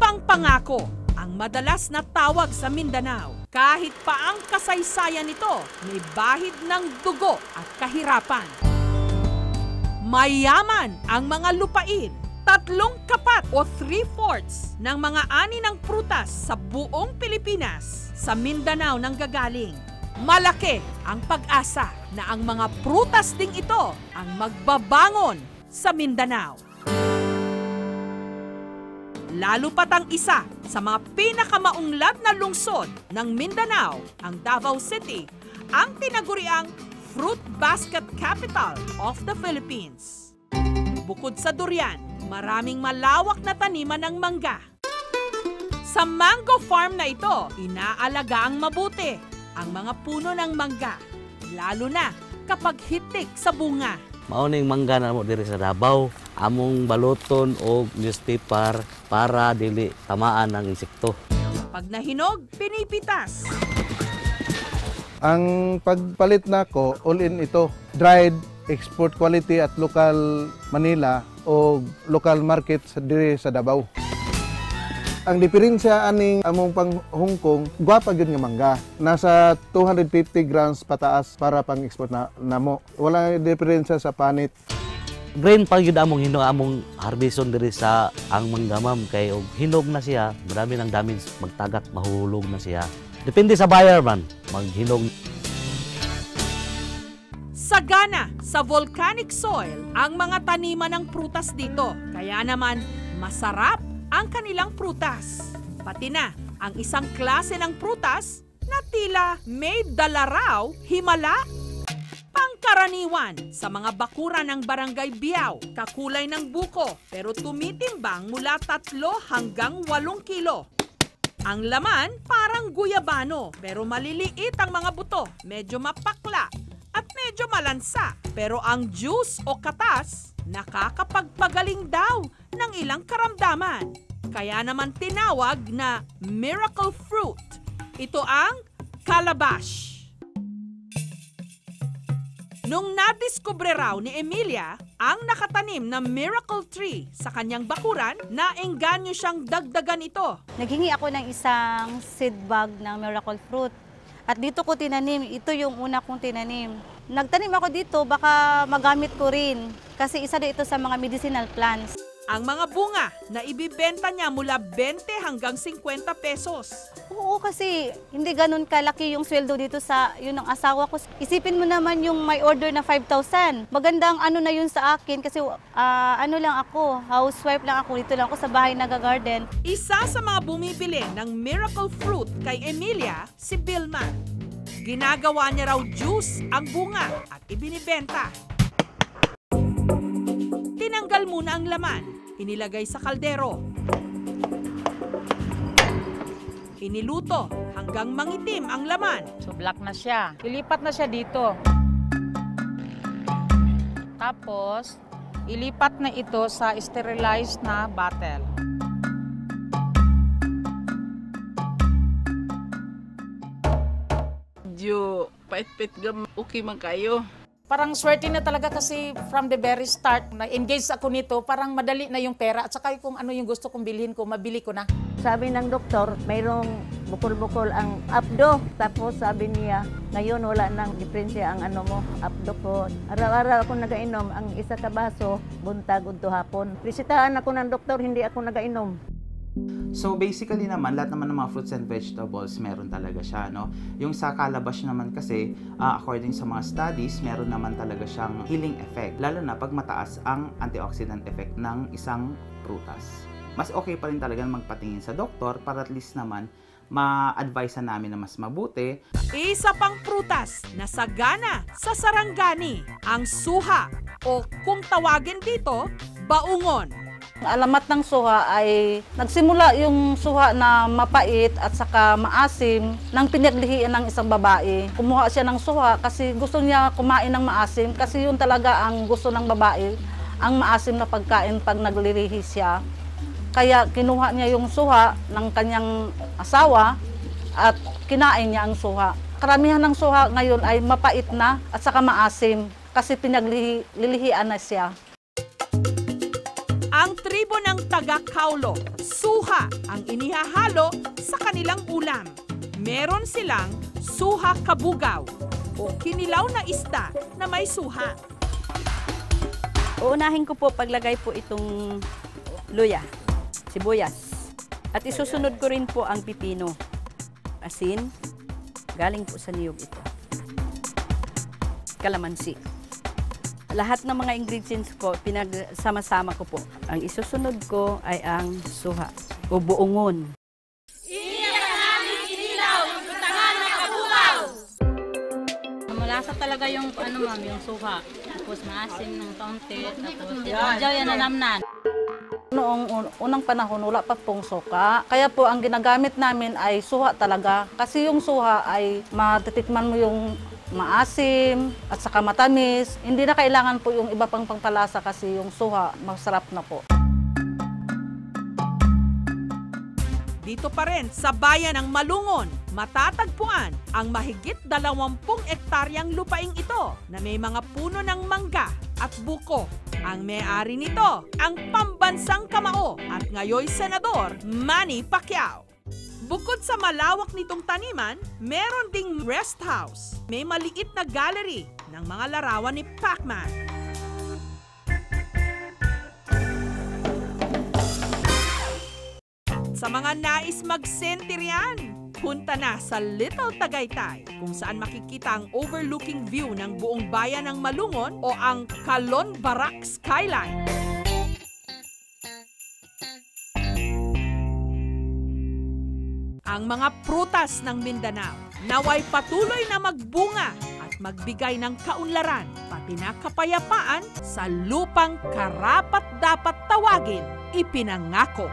Lupang Pangako ang madalas na tawag sa Mindanao. Kahit pa ang kasaysayan nito may bahid ng dugo at kahirapan. Mayaman ang mga lupain. 3 kapat o 3/4 ng mga ani ng prutas sa buong Pilipinas sa Mindanao nanggagaling. Malaki ang pag-asa na ang mga prutas ding ito ang magbabangon sa Mindanao. Lalo pat ang isa sa mga pinakamaunlad na lungsod ng Mindanao, ang Davao City, ang tinaguriang Fruit Basket Capital of the Philippines. Bukod sa durian, maraming malawak na taniman ng mangga. Sa mango farm na ito, inaalagaan mabuti ang mga puno ng mangga, lalo na kapag hitik sa bunga. Maunang mangga na mo diri sa Davao, among baluton o newspaper para dili tamaan ng insekto. Pag nahinog, pinipitas. Ang pagpalit nako all-in ito, dried, export quality at local Manila o local market diri sa Davao. Ang diferensya aning among pang Hong Kong, gwapa gyud nga mangga. Nasa 250 grams pataas para pang export na namo. Wala diferensya sa panit. Grain pa gyud among hinog among harbison diri sa ang mangga ma'am kay og hinog na siya, marami ng damage magtagak, mahulog na siya. Depende sa buyer man, maghinog. Sagana sa volcanic soil ang mga taniman ng prutas dito. Kaya naman masarap ang kanilang prutas. Pati na ang isang klase ng prutas na tila may dala raw himala. Pangkaraniwan sa mga bakura ng Barangay Biao, kakulay ng buko pero tumitimbang mula 3 hanggang 8 kilo. Ang laman parang guyabano pero maliliit ang mga buto, medyo mapakla at medyo malansa. Pero ang juice o katas nakakapagpagaling daw ng ilang karamdaman. Kaya naman tinawag na miracle fruit. Ito ang calabash. Nung nadiskubre raw ni Emilia ang nakatanim na miracle tree sa kanyang bakuran, naengganyo siyang dagdagan ito. Naghingi ako ng isang seed bag ng miracle fruit. At dito ko tinanim, ito yung una kong tinanim. Nagtanim ako dito, baka magamit ko rin. Kasi isa din ito sa mga medicinal plants. Ang mga bunga na ibibenta niya mula 20 hanggang 50 pesos. Oo, kasi hindi ganun kalaki yung sweldo dito sa yun ng asawa ko. Isipin mo naman yung may order na 5,000. Magandang ano na yun sa akin kasi ano lang ako, housewife lang ako. Dito lang ako sa bahay nag-garden. Isa sa mga bumibili ng miracle fruit kay Emilia, si Vilma. Ginagawa niya raw juice ang bunga at ibinibenta. Tinanggal muna ang laman, inilagay sa kaldero. Iniluto hanggang mangitim ang laman. So black na siya. Ilipat na siya dito. Tapos, ilipat na ito sa sterilized na bottle. Medyo pait-pait gam, okay man kayo. Parang swerte na talaga kasi from the very start, na-engage ako nito, parang madali na yung pera. At saka kung ano yung gusto kong bilhin ko, mabili ko na. Sabi ng doktor, mayroong bukol-bukol ang apdo. Tapos sabi niya, ngayon wala nang diferensya ang ano mo, apdo ko. Araw-araw ako nagainom, ang isa ka baso, buntag udto hapon. Resitahan ako ng doktor, hindi ako nagainom. So basically naman, lahat naman ng mga fruits and vegetables, meron talaga siya, no? Yung sa calabash naman kasi, according sa mga studies, meron naman talaga siyang healing effect. Lalo na pag mataas ang antioxidant effect ng isang prutas. Mas okay pa rin talaga magpatingin sa doktor para at least naman ma-advise namin na mas mabuti. Isa pang prutas na sagana sa sarangani, ang suha o kung tawagin dito, baungon. Alamat ng suha ay nagsimula yung suha na mapait at saka maasim nang pinaglihian ng isang babae. Kumuha siya ng suha kasi gusto niya kumain ng maasim kasi yun talaga ang gusto ng babae, ang maasim na pagkain pag naglilihi siya. Kaya kinuha niya yung suha ng kanyang asawa at kinain niya ang suha. Karamihan ng suha ngayon ay mapait na at saka maasim kasi pinaglilihian na siya. Ang 3 Tribo ng taga-Kaulo, suha ang inihahalo sa kanilang ulam. Meron silang suha kabugaw o kinilaw na isda na may suha. Uunahin ko po paglagay po itong luya, sibuyas. At isusunod ko rin po ang pipino. Asin, galing po sa niyog ito. Kalamansi. Lahat ng mga ingredients po, pinagsama-sama ko po. Ang isusunod ko ay ang suha o buongon. Malasa talaga yung ma'am, yung suha. Tapos maasim ng kaunti. Tapos jaw yan nanamnan. Noong unang panahon, wala pa pong suka. Kaya po ang ginagamit namin ay suha talaga. Kasi yung suha ay matitikman mo yung maasim at saka matamis. Hindi na kailangan po yung iba pang pangpalasa kasi yung suha masarap na po. Dito pa rin sa bayan ng Malungon, matatagpuan ang mahigit 20 ektaryang lupaing ito na may mga puno ng mangga at buko. Ang may-ari nito, ang pambansang kamao at ngayoy senador Manny Pacquiao. Bukod sa malawak nitong taniman, meron ding rest house. May maliit na gallery ng mga larawan ni Pac-Man. Sa mga nais mag-sentiryan, punta na sa Little Tagaytay kung saan makikita ang overlooking view ng buong bayan ng Malungon o ang Calon Barak skyline. Ang mga prutas ng Mindanao naway patuloy na magbunga at magbigay ng kaunlaran pati na kapayapaan sa lupang karapat-dapat tawagin ipinangako.